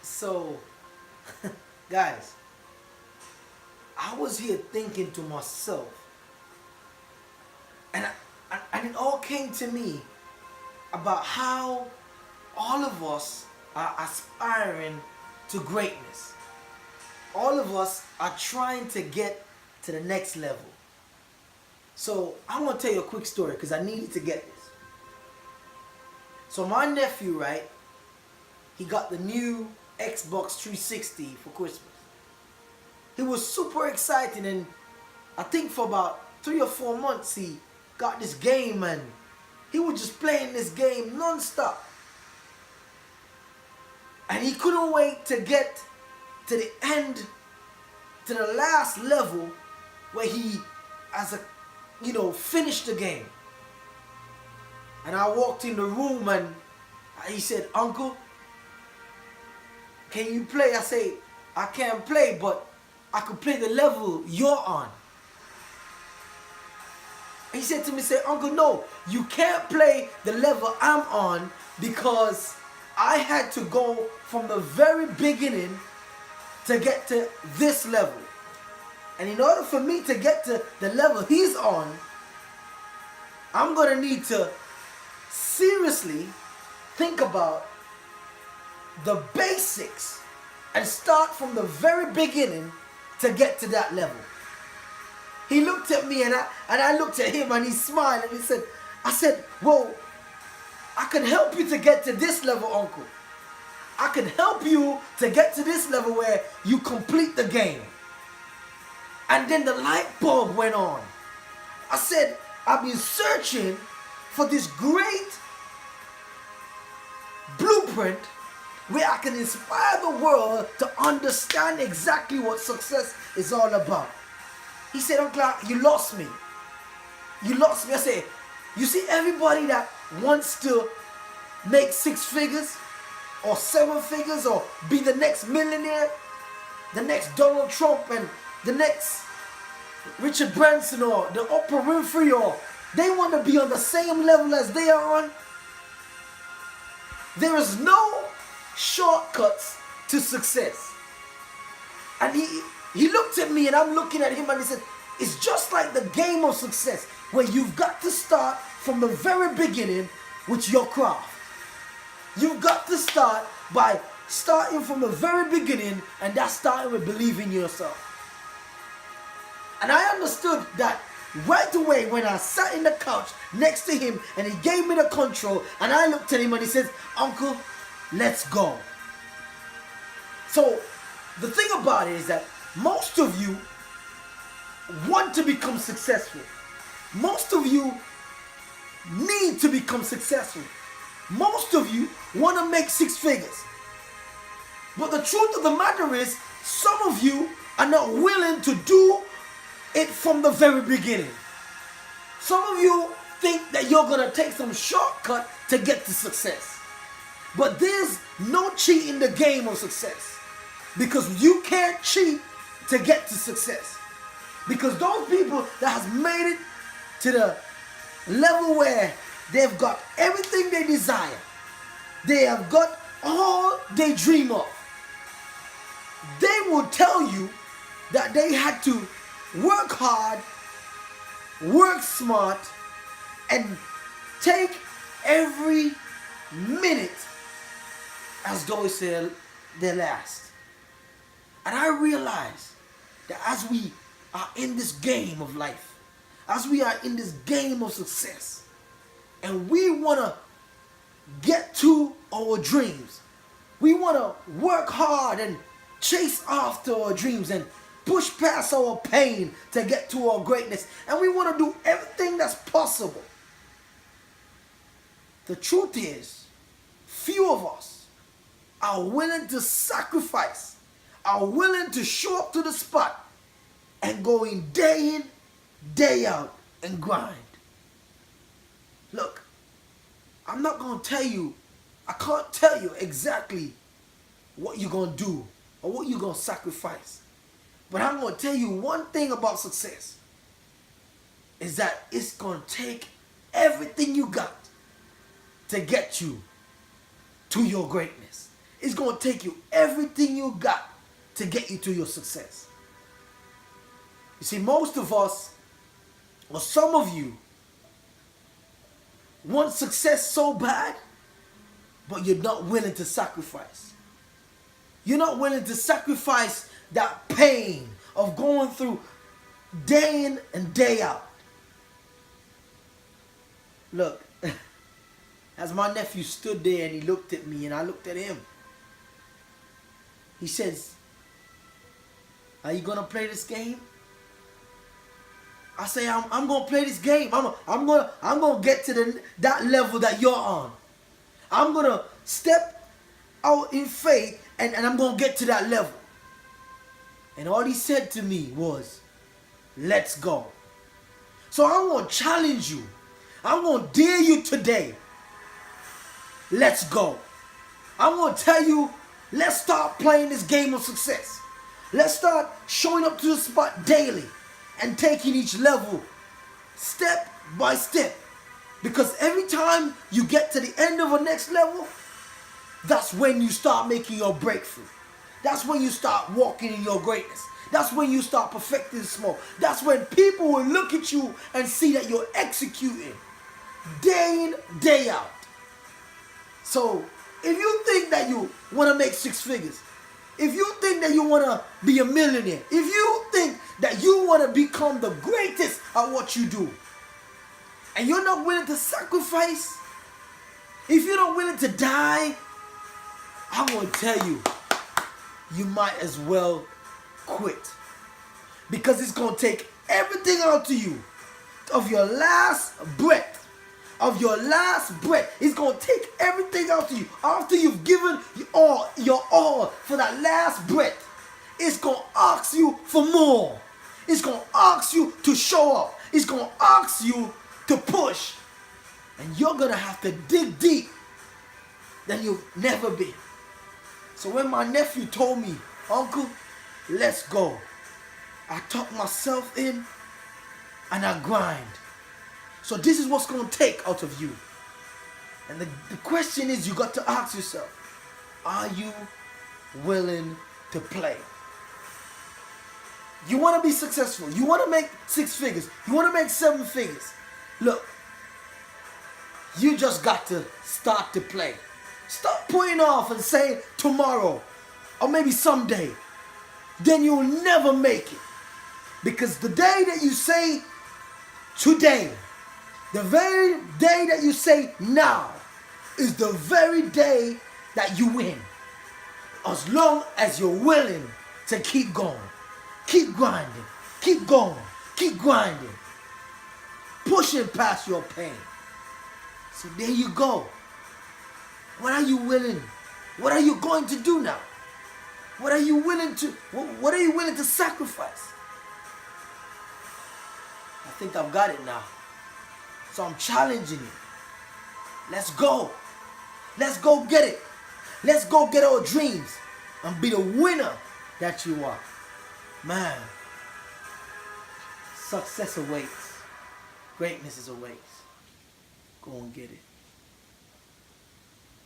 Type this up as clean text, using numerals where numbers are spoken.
So, guys, I was here thinking to myself, and and it all came to me about how all of us are aspiring to greatness. All of us are trying to get to the next level. So I'm gonna tell you a quick story because I needed to get this. So my nephew, right? He got the new Xbox 360 for Christmas. He was super excited, and I think for about 3 or 4 months he got this game, and he was just playing this game non-stop. And he couldn't wait to get to the end, to the last level where he, as a, finished the game. And I walked in the room and he said, "Uncle, can you play?" I say, "I can't play, but I could play the level you're on." He said to me, say, "Uncle, no, you can't play the level I'm on because I had to go from the very beginning to get to this level. And in order for me to get to the level he's on, I'm going to need to seriously think about the basics and start from the very beginning to get to that level." He looked at me and I looked at him and he smiled and he said, I said, "Well, I can help you to get to this level, Uncle. I can help you to get to this level where you complete the game." And then the light bulb went on. I said, "I've been searching for this great blueprint where I can inspire the world to understand exactly what success is all about." He said, "Uncle, you lost me. You lost me." I said, "You see everybody that wants to make 6 figures or 7 figures or be the next millionaire, the next Donald Trump and the next Richard Branson or the Oprah Winfrey, or they want to be on the same level as they are on. There is no shortcuts to success." And he looked at me and I'm looking at him and he said, "It's just like the game of success where you've got to start from the very beginning with your craft. You've got to start by starting from the very beginning, and that's starting with believing in yourself." And I understood that right away when I sat in the couch next to him and he gave me the control and I looked at him and he said, "Uncle, let's go." So the thing about it is that most of you want to become successful. Most of you need to become successful. Most of you want to make 6 figures. But the truth of the matter is, some of you are not willing to do it from the very beginning. Some of you think that you're going to take some shortcut to get to success. But there's no cheat in the game of success. Because you can't cheat to get to success. Because those people that has made it to the level where they've got everything they desire, they have got all they dream of, they will tell you that they had to work hard, work smart, and take every minute as though it's their last. And I realize that as we are in this game of life, as we are in this game of success, and we want to get to our dreams, we want to work hard and chase after our dreams and push past our pain to get to our greatness, and we want to do everything that's possible. The truth is, few of us are willing to sacrifice, are willing to show up to the spot and go in, day out, and grind. Look, I'm not going to tell you, I can't tell you exactly what you're going to do or what you're going to sacrifice. But I'm going to tell you one thing about success is that it's going to take everything you got to get you to your greatness. It's going to take you everything you got to get you to your success. You see, most of us, or some of you, want success so bad, but you're not willing to sacrifice. You're not willing to sacrifice that pain of going through day in and day out. Look, as my nephew stood there and he looked at me and I looked at him, he says, "Are you gonna play this game?" I say, I'm gonna play this game. I'm gonna get to that level that you're on. I'm gonna step out in faith and I'm gonna get to that level. And all he said to me was, "Let's go." So I'm gonna challenge you. I'm gonna dare you today. Let's go. I'm gonna tell you, let's start playing this game of success. Let's start showing up to the spot daily and taking each level step by step. Because every time you get to the end of a next level, that's when you start making your breakthrough. That's when you start walking in your greatness. That's when you start perfecting small. That's when people will look at you and see that you're executing day in, day out. So if you think that you want to make six figures, if you think that you want to be a millionaire, if you think that you want to become the greatest at what you do, and you're not willing to sacrifice, if you're not willing to die, I'm going to tell you, you might as well quit. Because it's going to take everything out of you, of your last breath. Of your last breath. It's going to take everything out of you. After you've given your all for that last breath, it's going to ask you for more. It's going to ask you to show up. It's going to ask you to push. And you're going to have to dig deep than you've never been. So when my nephew told me, "Uncle, let's go," I tuck myself in and I grind. So this is what's going to take out of you. And the question is, you got to ask yourself, are you willing to play? You want to be successful. You want to make 6 figures. You want to make 7 figures. Look, you just got to start to play. Stop putting off and saying tomorrow or maybe someday. Then you'll never make it. Because the day that you say today, the very day that you say now, is the very day that you win. As long as you're willing to keep going. Keep grinding. Keep going. Keep grinding. Pushing past your pain. So there you go. What are you willing? What are you going to do now? What are you willing to sacrifice? I think I've got it now. So I'm challenging you. Let's go. Let's go get it. Let's go get our dreams and be the winner that you are. Man, success awaits. Greatness is awaits. Go and get it.